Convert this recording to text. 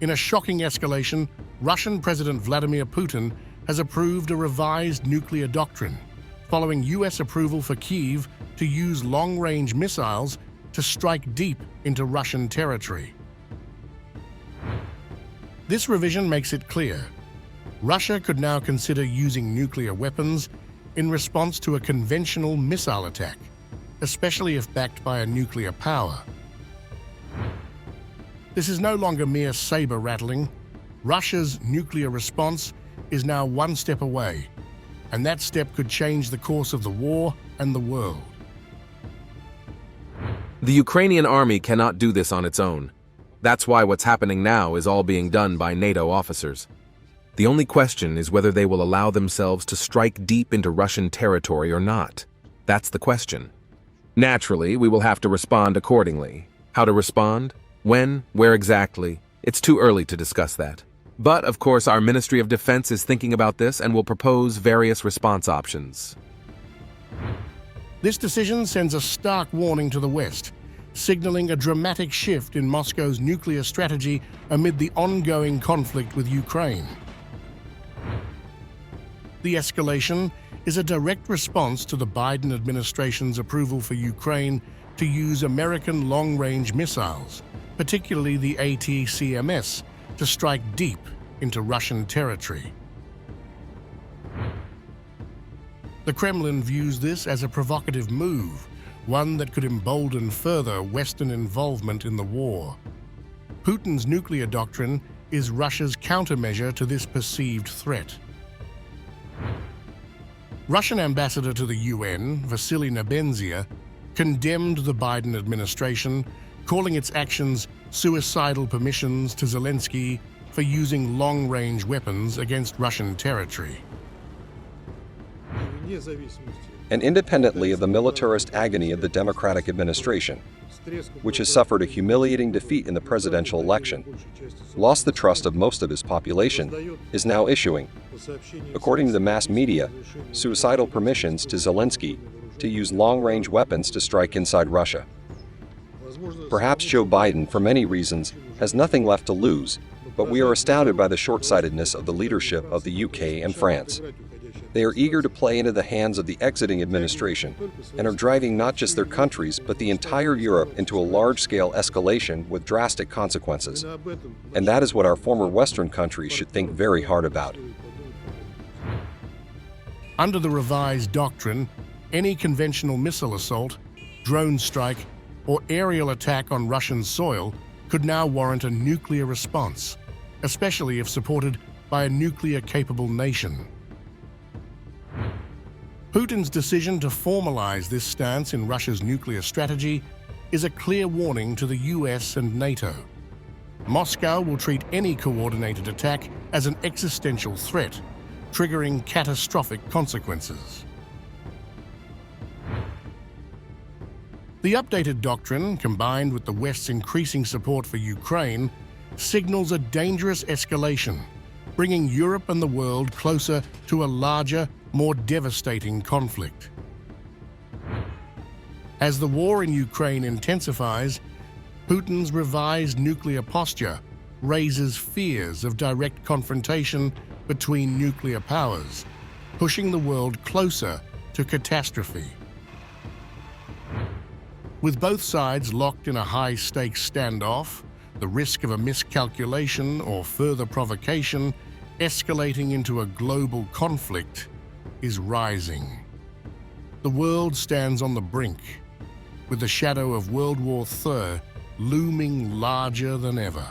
In a shocking escalation, Russian President Vladimir Putin has approved a revised nuclear doctrine, following US approval for Kyiv to use long-range missiles to strike deep into Russian territory. This revision makes it clear Russia could now consider using nuclear weapons in response to a conventional missile attack, especially if backed by a nuclear power. This is no longer mere saber-rattling. Russia's nuclear response is now one step away, and that step could change the course of the war and the world. The Ukrainian army cannot do this on its own. That's why what's happening now is all being done by NATO officers. The only question is whether they will allow themselves to strike deep into Russian territory or not. That's the question. Naturally, we will have to respond accordingly. How to respond? When? Where exactly? It's too early to discuss that. But, of course, our Ministry of Defense is thinking about this and will propose various response options. This decision sends a stark warning to the West, signaling a dramatic shift in Moscow's nuclear strategy amid the ongoing conflict with Ukraine. The escalation is a direct response to the Biden administration's approval for Ukraine to use American long-range missiles, particularly the ATCMS, to strike deep into Russian territory. The Kremlin views this as a provocative move, one that could embolden further Western involvement in the war. Putin's nuclear doctrine is Russia's countermeasure to this perceived threat. Russian ambassador to the UN, Vasily Nebenzia, condemned the Biden administration, calling its actions suicidal permissions to Zelensky for using long-range weapons against Russian territory. And independently of the militarist agony of the Democratic administration, which has suffered a humiliating defeat in the presidential election, lost the trust of most of its population, is now issuing, according to the mass media, suicidal permissions to Zelensky to use long-range weapons to strike inside Russia. Perhaps Joe Biden, for many reasons, has nothing left to lose, but we are astounded by the short-sightedness of the leadership of the UK and France. They are eager to play into the hands of the exiting administration and are driving not just their countries but the entire Europe into a large-scale escalation with drastic consequences. And that is what our former Western countries should think very hard about. Under the revised doctrine, any conventional missile assault, drone strike, or aerial attack on Russian soil could now warrant a nuclear response, especially if supported by a nuclear-capable nation. Putin's decision to formalize this stance in Russia's nuclear strategy is a clear warning to the US and NATO. Moscow will treat any coordinated attack as an existential threat, triggering catastrophic consequences. The updated doctrine, combined with the West's increasing support for Ukraine, signals a dangerous escalation, bringing Europe and the world closer to a larger, more devastating conflict. As the war in Ukraine intensifies, Putin's revised nuclear posture raises fears of direct confrontation between nuclear powers, pushing the world closer to catastrophe. With both sides locked in a high-stakes standoff, the risk of a miscalculation or further provocation escalating into a global conflict is rising. The world stands on the brink, with the shadow of World War III looming larger than ever.